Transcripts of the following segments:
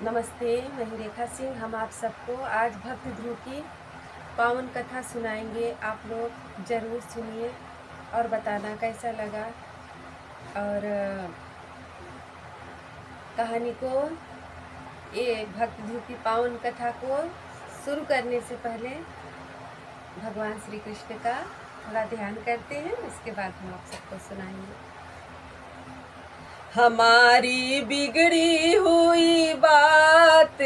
नमस्ते, मैं ही रेखा सिंह। हम आप सबको आज भक्त ध्रुव की पावन कथा सुनाएंगे। आप लोग ज़रूर सुनिए और बताना कैसा लगा। और कहानी को, ये भक्त ध्रुव की पावन कथा को शुरू करने से पहले भगवान श्री कृष्ण का थोड़ा ध्यान करते हैं, उसके बाद हम आप सबको सुनाएंगे। हमारी बिगड़ी हुई बात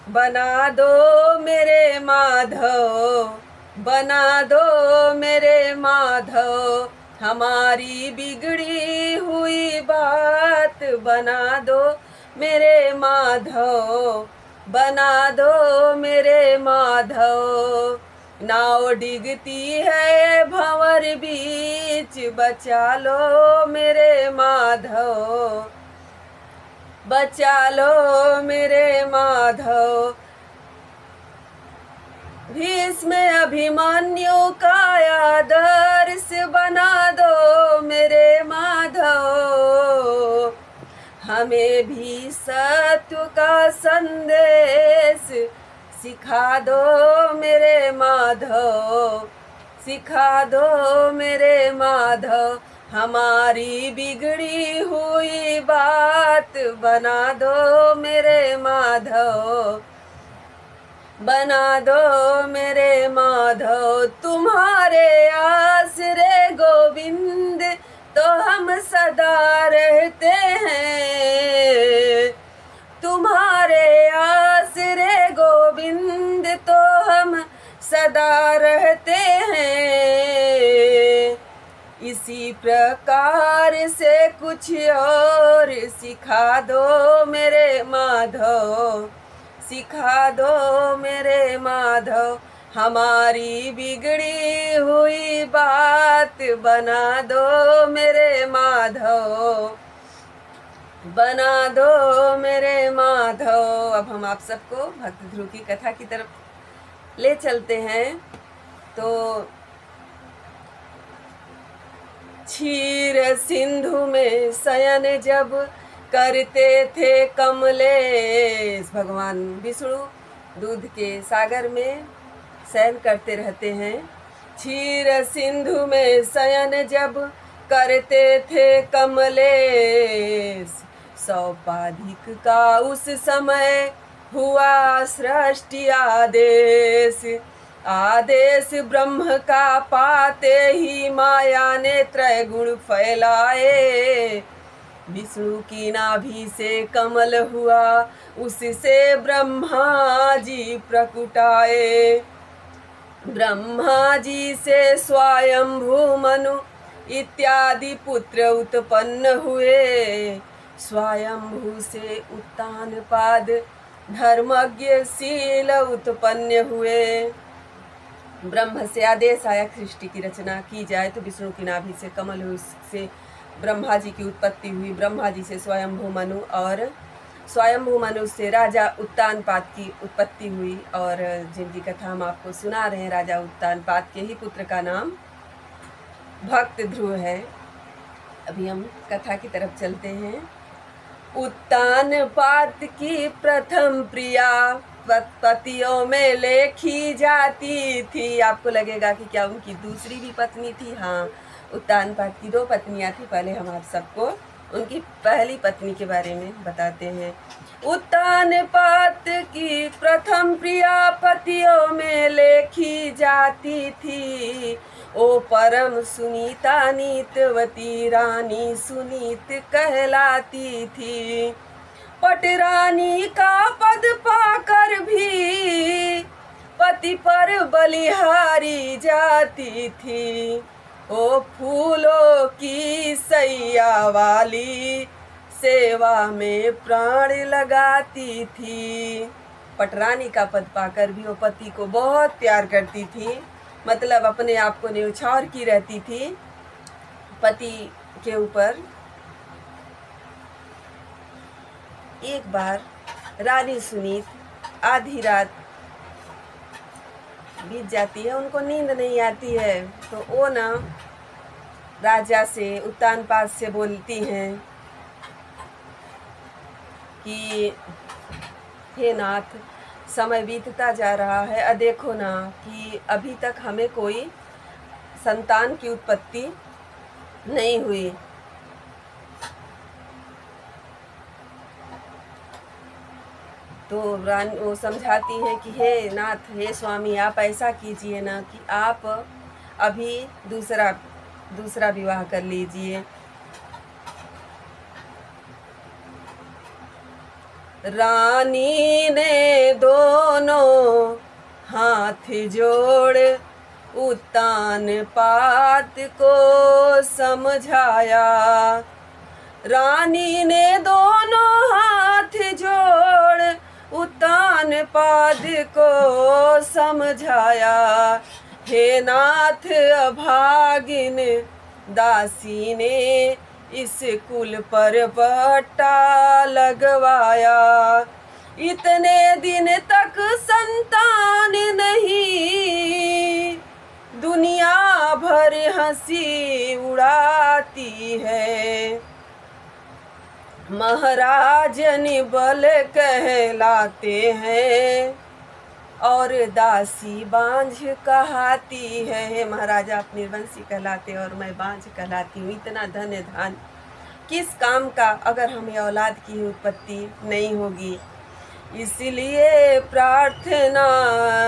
बना दो मेरे माधव, बना दो मेरे माधव। हमारी बिगड़ी हुई बात बना दो मेरे माधव, बना दो मेरे माधव। नाव डिगती है भंवर बीच, बचा लो मेरे माधव, बचा लो मेरे माधव। भीष्म अभिमन्यु का आदर्श बना दो मेरे माधव। हमें भी सत्य का संदेश सिखा दो मेरे माधव, सिखा दो मेरे माधव। हमारी बिगड़ी हुई बात बना दो मेरे माधव, बना दो मेरे माधव। तुम्हारे आसरे गोविंद तो हम सदा रहते हैं, तुम्हारे आसरे गोविंद तो हम सदा रहते हैं। इसी प्रकार से कुछ और सिखा दो मेरे माधव, सिखा दो मेरे माधव। हमारी बिगड़ी हुई बात बना दो मेरे माधव, बना दो मेरे माधव। अब हम आप सबको भक्त ध्रुव की कथा की तरफ ले चलते हैं। तो क्षीर सिंधु में शयन जब करते थे कमलेश, भगवान विष्णु दूध के सागर में शयन करते रहते हैं। क्षीर सिंधु में शयन जब करते थे कमलेश, सौपाधिक का उस समय हुआ सृष्टि आदेश। आदेश ब्रह्म का पाते ही माया ने त्रय गुण फैलाए। विष्णु की नाभि से कमल हुआ, उससे ब्रह्मा जी प्रकुटाए। ब्रह्मा जी से स्वयंभू मनु इत्यादि पुत्र उत्पन्न हुए। स्वयंभू से उत्तानपाद धर्मज्ञ शील उत्पन्न हुए। ब्रह्म से आदेश आया सृष्टि की रचना की जाए, तो विष्णु की नाभि से कमल हुई, उससे ब्रह्मा जी की उत्पत्ति हुई। ब्रह्मा जी से स्वयंभू मनु और स्वयंभू मनु से राजा उत्तानपाद की उत्पत्ति हुई। और जिनकी कथा हम आपको सुना रहे हैं, राजा उत्तानपाद के ही पुत्र का नाम भक्त ध्रुव है। अभी हम कथा की तरफ चलते हैं। उत्तानपाद की प्रथम प्रिया पतियों में लेखी जाती थी। आपको लगेगा कि क्या उनकी दूसरी भी पत्नी थी? हाँ, उत्तानपाद की 2 पत्नियां थी। पहले हम आप सबको उनकी पहली पत्नी के बारे में बताते हैं। उत्तानपाद की प्रथम प्रिया पतियों में लेखी जाती थी। ओ परम सुनीता नीतवती रानी सुनीत कहलाती थी। पटरानी का पद पाकर भी पति पर बलिहारी जाती थी। ओ फूलों की सैया वाली सेवा में प्राण लगाती थी। पटरानी का पद पाकर भी वो पति को बहुत प्यार करती थी, मतलब अपने आप को न्यौछावर की रहती थी पति के ऊपर। एक बार रानी सुनीत आधी रात बीत जाती है, उनको नींद नहीं आती है, तो वो ना राजा से, उत्तानपाद से बोलती हैं कि हे नाथ, समय बीतता जा रहा है, देखो ना कि अभी तक हमें कोई संतान की उत्पत्ति नहीं हुई। तो वो समझाती है कि हे नाथ, हे स्वामी, आप ऐसा कीजिए ना कि आप अभी दूसरा विवाह कर लीजिए। रानी ने दोनों हाथ जोड़ उत्तान पात को समझाया। रानी ने दोनों हाथ जोड़ उत्तान पाद को समझाया। हे नाथ, अभागिन दासी ने इस कुल पर पट्टा लगवाया। इतने दिन तक संतान नहीं, दुनिया भर हंसी उड़ाती है। महाराज निबल कहलाते हैं और दासी बांझ कहाती है। महाराजा आप निर्वंशी कहलाते और मैं बांझ कहलाती हूँ। इतना धन धान किस काम का अगर हमें औलाद की उत्पत्ति नहीं होगी। इसलिए प्रार्थना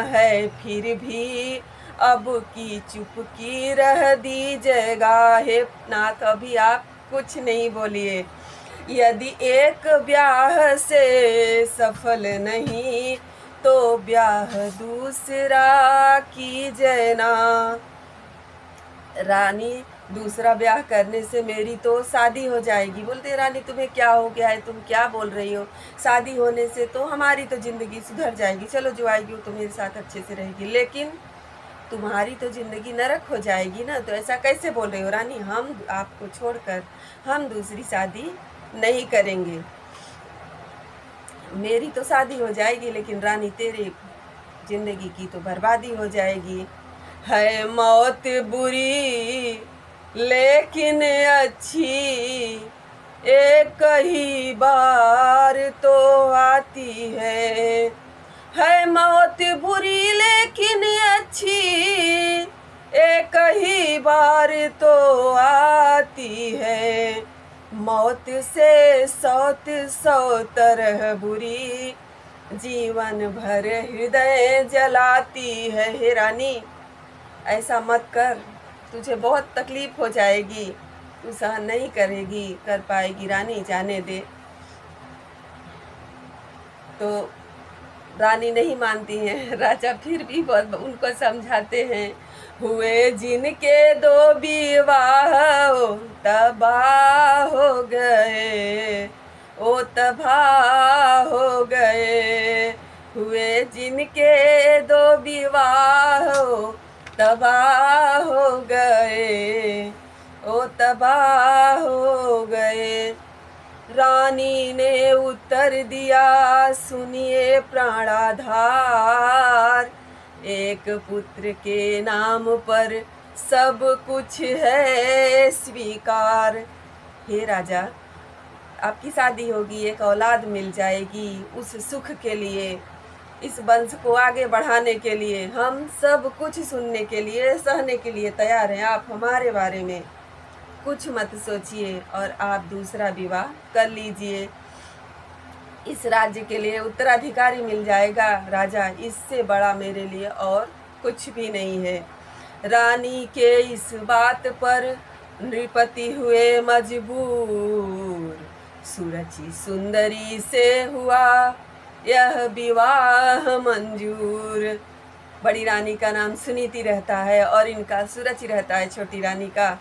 है फिर भी अब की चुपकी रह दीजिएगा। हे नाथ, अभी आप कुछ नहीं बोलिए। यदि एक ब्याह से सफल नहीं तो ब्याह दूसरा कीजिए ना। रानी, दूसरा ब्याह करने से मेरी तो शादी हो जाएगी। बोलते रानी, तुम्हें क्या हो गया है, तुम क्या बोल रही हो? शादी होने से तो हमारी तो ज़िंदगी सुधर जाएगी। चलो, जो आएगी वो तो मेरे साथ अच्छे से रहेगी, लेकिन तुम्हारी तो ज़िंदगी नरक हो जाएगी ना। तो ऐसा कैसे बोल रही हो रानी? हम आपको छोड़कर हम दूसरी शादी नहीं करेंगे। मेरी तो शादी हो जाएगी, लेकिन रानी तेरे जिंदगी की तो बर्बादी हो जाएगी। है मौत बुरी लेकिन अच्छी, एक ही बार तो आती है मौत बुरी लेकिन अच्छी, एक ही बार तो आती है। मौत से सौ तरह बुरी, जीवन भर हृदय जलाती है। हे रानी, ऐसा मत कर, तुझे बहुत तकलीफ हो जाएगी, तू सहन नहीं कर पाएगी। रानी, जाने दे। तो रानी नहीं मानती हैं। राजा फिर भी बहुत उनको समझाते हैं। हुए जिनके दो विवाह तबाह हो गए, ओ तबाह हो गए। हुए जिनके दो विवाह तबाह हो गए, ओ तबाह हो गए। रानी ने उत्तर दिया, सुनिए प्राणाधार, एक पुत्र के नाम पर सब कुछ है स्वीकार। हे राजा, आपकी शादी होगी, एक औलाद मिल जाएगी। उस सुख के लिए, इस वंश को आगे बढ़ाने के लिए हम सब कुछ सुनने के लिए, सहने के लिए तैयार हैं। आप हमारे बारे में कुछ मत सोचिए और आप दूसरा विवाह कर लीजिए। इस राज्य के लिए उत्तराधिकारी मिल जाएगा राजा, इससे बड़ा मेरे लिए और कुछ भी नहीं है। रानी के इस बात पर नृपति हुए मजबूर, सुरचि सुंदरी से हुआ यह विवाह मंजूर। बड़ी रानी का नाम सुनीति रहता है और इनका सुरचि रहता है, छोटी रानी का।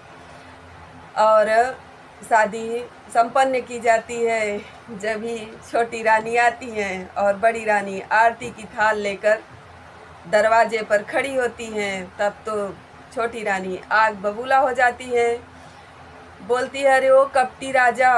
और शादी संपन्न की जाती है जब ही छोटी रानी आती हैं और बड़ी रानी आरती की थाल लेकर दरवाजे पर खड़ी होती हैं। तब तो छोटी रानी आग बबूला हो जाती है, बोलती है, अरे ओ कपटी राजा,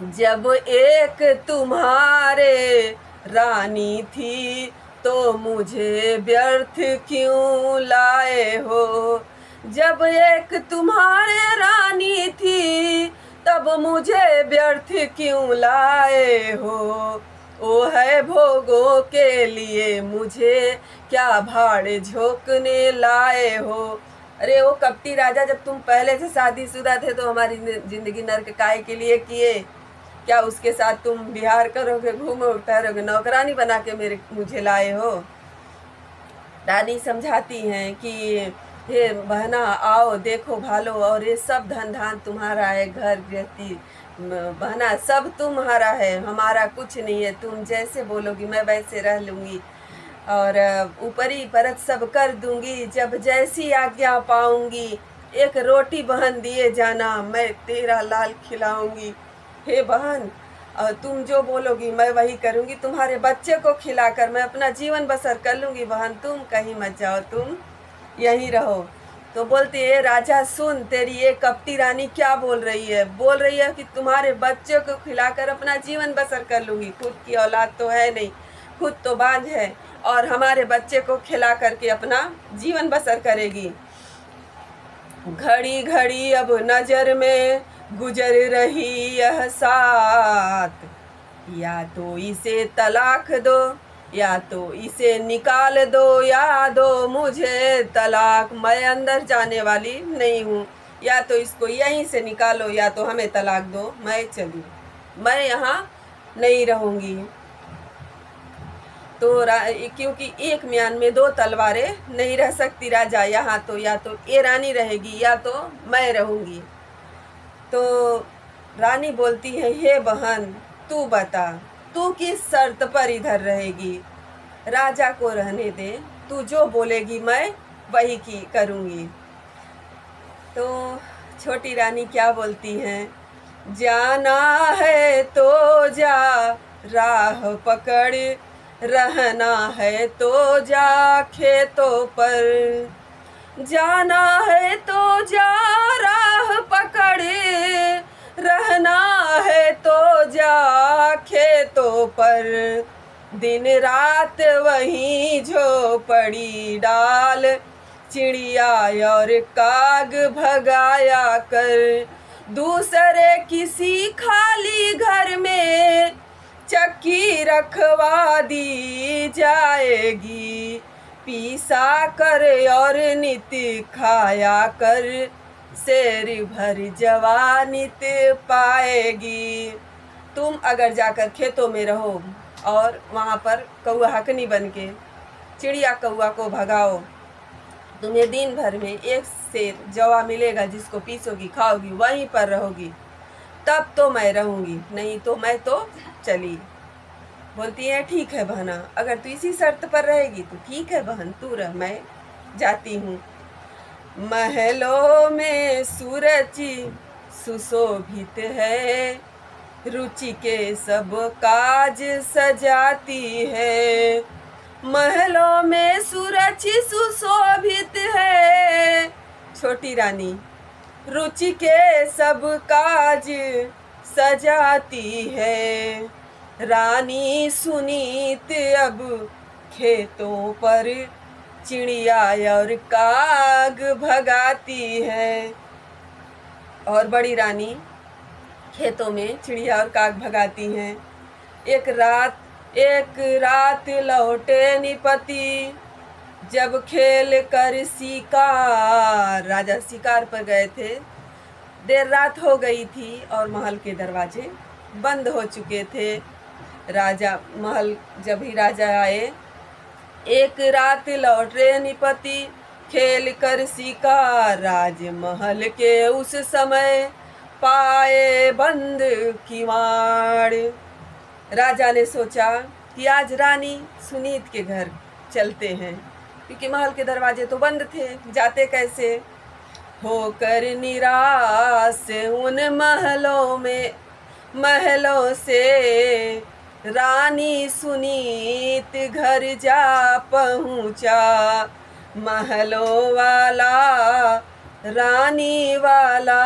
जब एक तुम्हारे रानी थी तो मुझे व्यर्थ क्यों लाए हो। जब एक तुम्हारे रानी थी तब मुझे व्यर्थ क्यों लाए हो। ओ है भोगों के लिए मुझे क्या भाड़ झोंकने लाए हो। अरे ओ कपटी राजा, जब तुम पहले से शादीशुदा थे तो हमारी जिंदगी नर्क काहे के लिए किए? क्या उसके साथ तुम बिहार करोगे, घूमोगे ठहरोगे, नौकरानी बना के मुझे लाए हो? रानी समझाती हैं कि हे बहना आओ देखो भालो, और ये सब धन धान तुम्हारा है, घर गृहस्थी बहना सब तुम्हारा है, हमारा कुछ नहीं है। तुम जैसे बोलोगी मैं वैसे रह लूँगी, और ऊपरी परत सब कर दूंगी, जब जैसी आज्ञा पाऊंगी। एक रोटी बहन दिए जाना, मैं तेरा लाल खिलाऊंगी। हे बहन, तुम जो बोलोगी मैं वही करूंगी, तुम्हारे बच्चे को खिलाकर मैं अपना जीवन बसर कर लूंगी। बहन तुम कहीं मत जाओ, तुम यहीं रहो। तो बोलती है राजा सुन, तेरी ये कपटी रानी क्या बोल रही है? बोल रही है कि तुम्हारे बच्चे को खिलाकर अपना जीवन बसर कर लूंगी। खुद की औलाद तो है नहीं, खुद तो बांझ है, और हमारे बच्चे को खिला करके अपना जीवन बसर करेगी। घड़ी घड़ी अब नजर में गुजर रही यह सात, या तो इसे तलाक दो या तो इसे निकाल दो, या दो मुझे तलाक, मैं अंदर जाने वाली नहीं हूँ। या तो इसको यहीं से निकालो या तो हमें तलाक दो, मैं चली, मैं यहाँ नहीं रहूँगी। तो क्योंकि एक म्यान में दो तलवारें नहीं रह सकती राजा, यहाँ तो या तो ये रानी रहेगी या तो मैं रहूँगी। तो रानी बोलती है हे बहन तू बता, तू किस शर्त पर इधर रहेगी? राजा को रहने दे, तू जो बोलेगी मैं वही की करूँगी। तो छोटी रानी क्या बोलती हैं, जाना है तो जा राह पकड़, रहना है तो जा खेतों पर, जाना है तो जा राह पकड़, रहना है तो जा खेतों पर, दिन रात वहीं झोपड़ी डाल, चिड़िया और काग भगाया कर, दूसरे किसी खाली घर में चक्की रखवा दी जाएगी, पीसा कर और नित खाया कर, शेर भर जवानित पाएगी। तुम अगर जाकर खेतों में रहो और वहाँ पर कौआ हकनी बन के चिड़िया कौआ को भगाओ, तुम्हें दिन भर में एक शेर जवा मिलेगा जिसको पीसोगी खाओगी, वहीं पर रहोगी, तब तो मैं रहूँगी, नहीं तो मैं तो चली। बोलती है ठीक है बहना, अगर तू इसी शर्त पर रहेगी तो ठीक है बहन, तू रह, मैं जाती हूँ। महलों में सूरजी सुशोभित है, रुचि के सब काज सजाती है, महलों में सूरजी सुशोभित है। छोटी रानी रुचि के सब काज सजाती है, रानी सुनीत अब खेतों पर चिड़िया और काग भगाती है। और बड़ी रानी खेतों में चिड़िया और काग भगाती हैं। एक रात लौटे निपति, जब खेल कर शिकार, राजा शिकार पर गए थे, देर रात हो गई थी और महल के दरवाजे बंद हो चुके थे। राजा महल जब ही राजा आए, एक रात लौटे निपति, खेल कर शिकार, राजमहल के उस समय पाए बंद किवाड़। राजा ने सोचा कि आज रानी सुनीत के घर चलते हैं, क्योंकि महल के दरवाजे तो बंद थे, जाते कैसे। होकर निराश उन महलों से रानी सुनीत घर जा पहुँचा, महलों वाला रानी वाला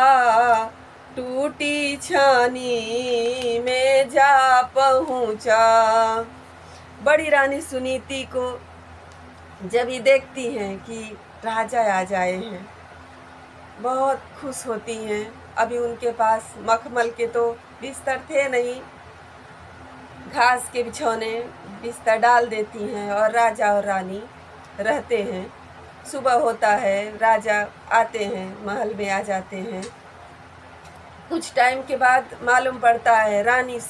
टूटी छानी में जा पहुँचा। बड़ी रानी सुनीति को जब ये देखती हैं कि राजा आ जाए हैं, बहुत खुश होती हैं। अभी उनके पास मखमल के तो बिस्तर थे नहीं, घास के बिछौने बिस्तर डाल देती हैं और राजा और रानी रहते हैं। सुबह होता है, राजा आते हैं, महल में आ जाते हैं। कुछ टाइम के बाद मालूम पड़ता है रानी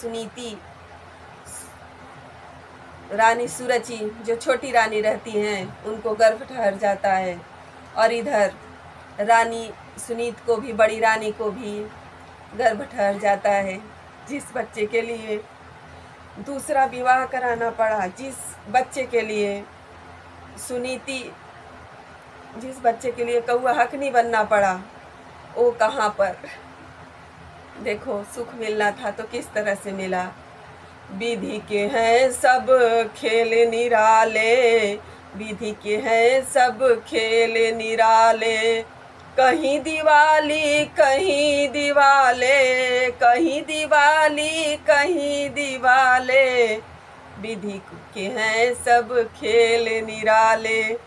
सुरची जो छोटी रानी रहती हैं उनको गर्भ ठहर जाता है, और इधर रानी सुनीत को भी, बड़ी रानी को भी गर्भ ठहर जाता है, जिस बच्चे के लिए दूसरा विवाह कराना पड़ा, जिस बच्चे के लिए जिस बच्चे के लिए कौआ हकनी बनना पड़ा, वो कहाँ पर। देखो, सुख मिलना था तो किस तरह से मिला। विधि के हैं सब खेल निराले, विधि के हैं सब खेल निराले, कहीं दिवाली कहीं दिवाले, कहीं दिवाली कहीं दिवाले, विधि के हैं सब खेल निराले।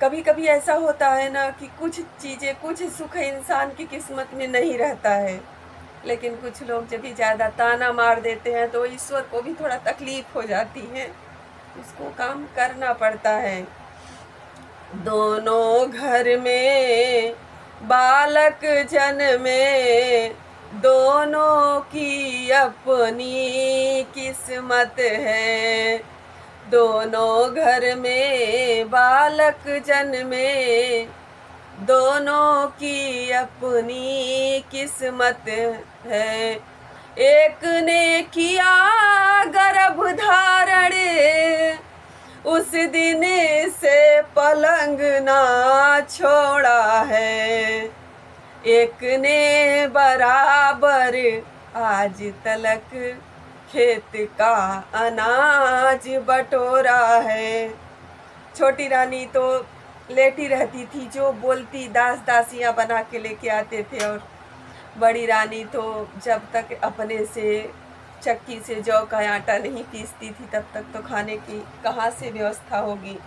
कभी कभी ऐसा होता है ना कि कुछ चीज़ें, कुछ सुख इंसान की किस्मत में नहीं रहता है, लेकिन कुछ लोग जब भी ज़्यादा ताना मार देते हैं तो ईश्वर को भी थोड़ा तकलीफ हो जाती है, उसको काम करना पड़ता है। दोनों घर में बालक जन्मे, दोनों की अपनी किस्मत है, दोनों घर में बालक जन्मे, दोनों की अपनी किस्मत है। एक ने किया गर्भ धारण, उस दिन से पलंग ना छोड़ा है, एक ने बराबर आज तलक खेत का अनाज बटोरा है। छोटी रानी तो लेटी रहती थी, जो बोलती दास दासियां बना के लेके आते थे, और बड़ी रानी तो जब तक अपने से चक्की से जौ का आटा नहीं पीसती थी तब तक तो खाने की कहाँ से व्यवस्था होगी।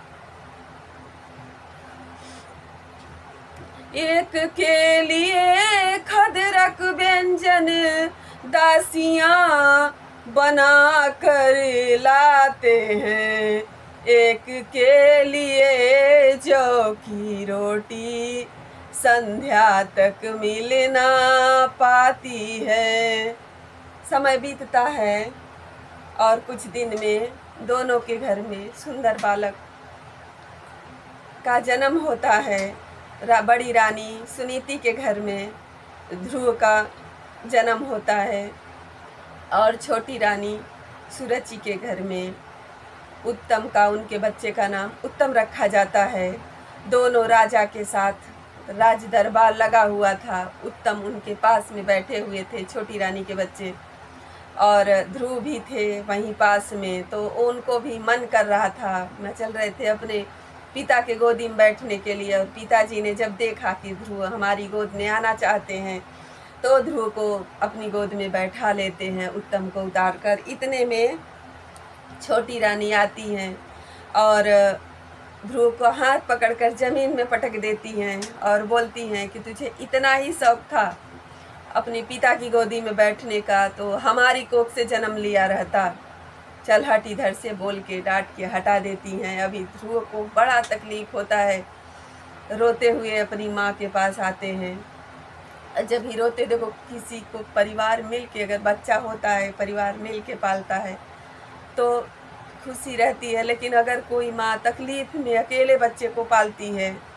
एक के लिए खदरक व्यंजन दासियां बना कर लाते हैं, एक के लिए जौ की रोटी संध्या तक मिल ना पाती है। समय बीतता है और कुछ दिन में दोनों के घर में सुंदर बालक का जन्म होता है। बड़ी रानी सुनीति के घर में ध्रुव का जन्म होता है, और छोटी रानी सुरचि के घर में उत्तम का, उनके बच्चे का नाम उत्तम रखा जाता है। दोनों राजा के साथ राज दरबार लगा हुआ था, उत्तम उनके पास में बैठे हुए थे, छोटी रानी के बच्चे, और ध्रुव भी थे वहीं पास में। तो उनको भी मन कर रहा था, मैं चल रहे थे अपने पिता के गोदी में बैठने के लिए, और पिताजी ने जब देखा कि ध्रुव हमारी गोद में आना चाहते हैं तो ध्रुव को अपनी गोद में बैठा लेते हैं, उत्तम को उतार कर। इतने में छोटी रानी आती हैं और ध्रुव को हाथ पकड़कर ज़मीन में पटक देती हैं और बोलती हैं कि तुझे इतना ही शौक था अपने पिता की गोदी में बैठने का तो हमारी कोख से जन्म लिया रहता, चल हट इधर से, बोल के डांट के हटा देती हैं। अभी ध्रुव को बड़ा तकलीफ होता है, रोते हुए अपनी माँ के पास आते हैं। जब ही रोते, देखो किसी को परिवार मिल के, अगर बच्चा होता है परिवार मिल के पालता है तो खुशी रहती है, लेकिन अगर कोई माँ तकलीफ में अकेले बच्चे को पालती है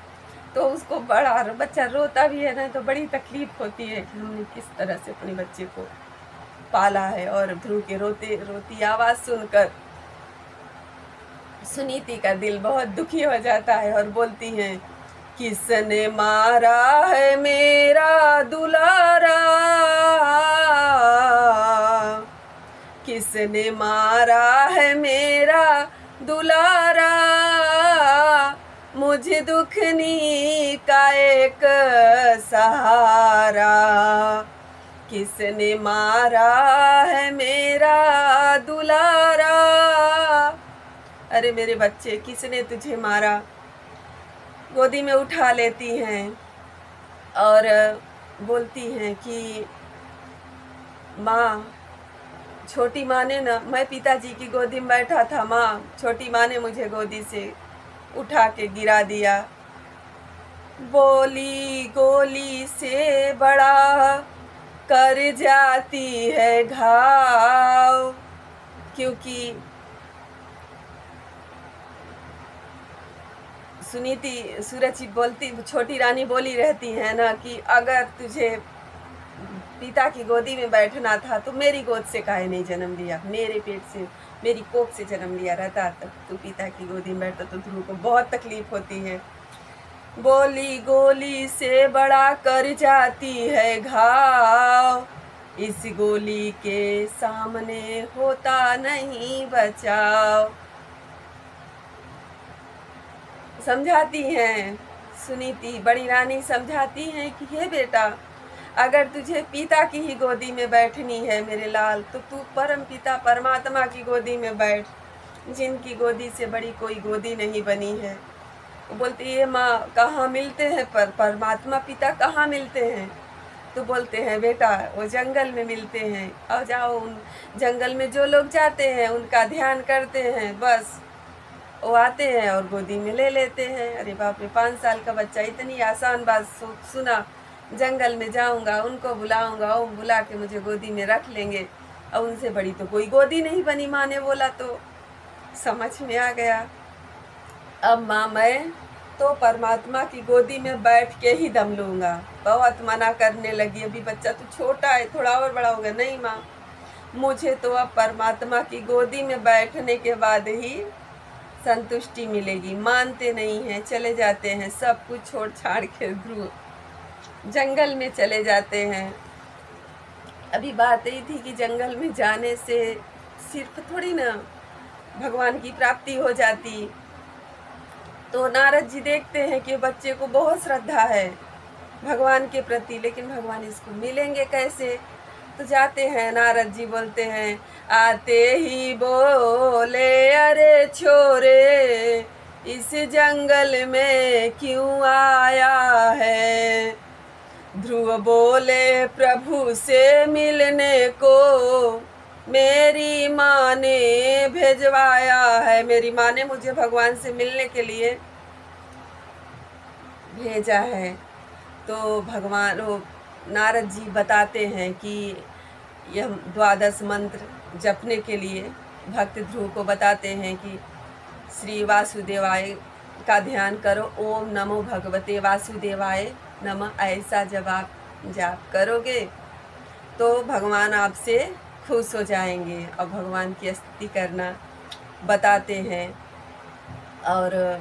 तो उसको बड़ा, बच्चा रोता भी है ना तो बड़ी तकलीफ होती है कि हमने किस तरह से अपने बच्चे को पाला है। और ध्रुव के रोती आवाज़ सुनकर सुनीति का दिल बहुत दुखी हो जाता है और बोलती हैं, किसने मारा है मेरा दुलारा, किसने मारा है मेरा दुलारा, मुझे दुखनी का एक सहारा, किसने मारा है मेरा दुलारा। अरे मेरे बच्चे, किसने तुझे मारा। गोदी में उठा लेती हैं और बोलती हैं कि माँ, छोटी माँ ने ना, मैं पिताजी की गोदी में बैठा था माँ, छोटी माँ ने मुझे गोदी से उठा के गिरा दिया। बोली गोली से बड़ा कर जाती है घाव, क्योंकि सुनीति सूरज बोलती, छोटी रानी बोली रहती है ना कि अगर तुझे पिता की गोदी में बैठना था तो मेरी गोद से काहे नहीं जन्म लिया, मेरे पेट से, मेरी कोख से जन्म लिया रहता तब तू पिता की गोदी में बैठता तो ध्रुव को बहुत तकलीफ होती है। बोली गोली से बड़ा कर जाती है घाव, इस गोली के सामने होता नहीं बचाव। समझाती हैं सुनीति, बड़ी रानी समझाती हैं कि हे बेटा, अगर तुझे पिता की ही गोदी में बैठनी है मेरे लाल, तो तू परम पिता परमात्मा की गोदी में बैठ, जिनकी गोदी से बड़ी कोई गोदी नहीं बनी है। वो बोलती है माँ कहाँ मिलते हैं, परमात्मा पिता कहाँ मिलते हैं? तो बोलते हैं बेटा वो जंगल में मिलते हैं, और जाओ उन जंगल में जो लोग जाते हैं उनका ध्यान करते हैं, बस वो आते हैं और गोदी में ले लेते हैं। अरे बाप रे, 5 साल का बच्चा, इतनी आसान बात सुना, जंगल में जाऊंगा, उनको बुलाऊंगा, वो बुला के मुझे गोदी में रख लेंगे, और उनसे बड़ी तो कोई गोदी नहीं बनी। माँ ने बोला तो समझ में आ गया। अब माँ मैं तो परमात्मा की गोदी में बैठ के ही दम लूँगा। बहुत मना करने लगी, अभी बच्चा तो छोटा है, थोड़ा और बड़ा होगा। नहीं माँ, मुझे तो अब परमात्मा की गोदी में बैठने के बाद ही संतुष्टि मिलेगी। मानते नहीं हैं, चले जाते हैं, सब कुछ छोड़ छाड़ के ध्रुव जंगल में चले जाते हैं। अभी बात यही थी कि जंगल में जाने से सिर्फ थोड़ी ना भगवान की प्राप्ति हो जाती। तो नारद जी देखते हैं कि बच्चे को बहुत श्रद्धा है भगवान के प्रति, लेकिन भगवान इसको मिलेंगे कैसे? तो जाते हैं, नारद जी बोलते हैं, आते ही बोले अरे छोरे इस जंगल में क्यों आया है? ध्रुव बोले प्रभु से मिलने को मेरी माँ ने भेजवाया है, मेरी माँ ने मुझे भगवान से मिलने के लिए भेजा है। तो भगवान नारद जी बताते हैं कि यह 12 मंत्र जपने के लिए भक्त ध्रुव को बताते हैं कि श्री वासुदेवाय का ध्यान करो, ओम नमो भगवते वासुदेवाय नमः, ऐसा जब आप जाप करोगे तो भगवान आपसे खुश हो जाएंगे और भगवान की स्तुति करना बताते हैं। और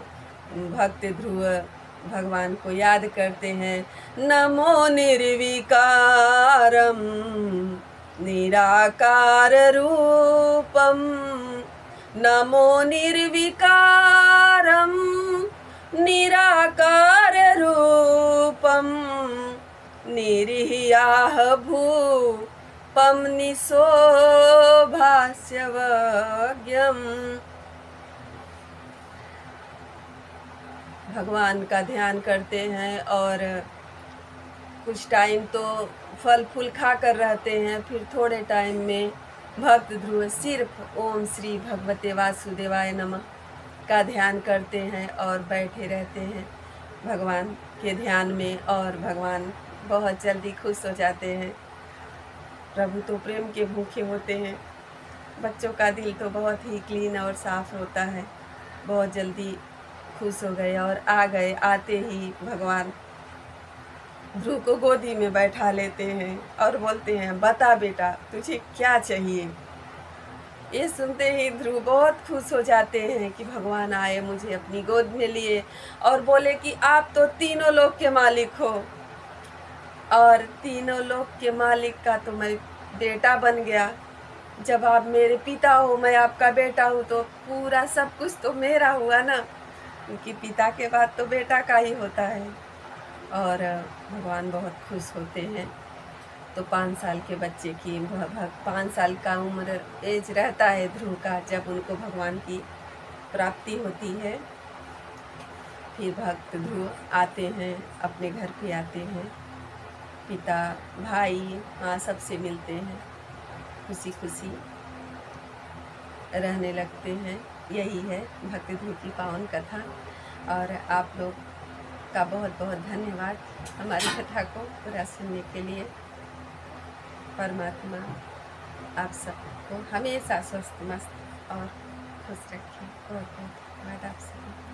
भक्त ध्रुव भगवान को याद करते हैं, नमो निर्विकारम निराकार रूपम, नमो निर्विकारम निराकार रूपम, निरीयाह भूपम निशोभास्यवज्ञम। भगवान का ध्यान करते हैं और कुछ टाइम तो फल फूल खा कर रहते हैं, फिर थोड़े टाइम में भक्त ध्रुव सिर्फ ओम श्री भगवते वासुदेवाय नमः का ध्यान करते हैं और बैठे रहते हैं भगवान के ध्यान में, और भगवान बहुत जल्दी खुश हो जाते हैं। प्रभु तो प्रेम के भूखे होते हैं, बच्चों का दिल तो बहुत ही क्लीन और साफ होता है। बहुत जल्दी खुश हो गए और आ गए। आते ही भगवान ध्रुव को गोदी में बैठा लेते हैं और बोलते हैं, बता बेटा तुझे क्या चाहिए? ये सुनते ही ध्रुव बहुत खुश हो जाते हैं कि भगवान आए, मुझे अपनी गोद में लिए और बोले कि आप तो तीनों लोक के मालिक हो, और तीनों लोक के मालिक का तो मैं बेटा बन गया। जब आप मेरे पिता हो, मैं आपका बेटा हूँ, तो पूरा सब कुछ तो मेरा हुआ ना, क्योंकि पिता के बाद तो बेटा का ही होता है। और भगवान बहुत खुश होते हैं। तो 5 साल के बच्चे की 5 साल का उम्र एज रहता है ध्रुव का, जब उनको भगवान की प्राप्ति होती है। फिर भक्त ध्रुव आते हैं, अपने घर पे आते हैं, पिता भाई माँ सबसे मिलते हैं खुशी खुशी। रहने लगते हैं। यही है भक्ति ध्रुव की पावन कथा। और आप लोग का बहुत बहुत धन्यवाद हमारी कथा को पूरा सुनने के लिए। परमात्मा आप सबको हमेशा स्वस्थ मस्त और खुश रखें। बहुत बहुत धन्यवाद आप सभी।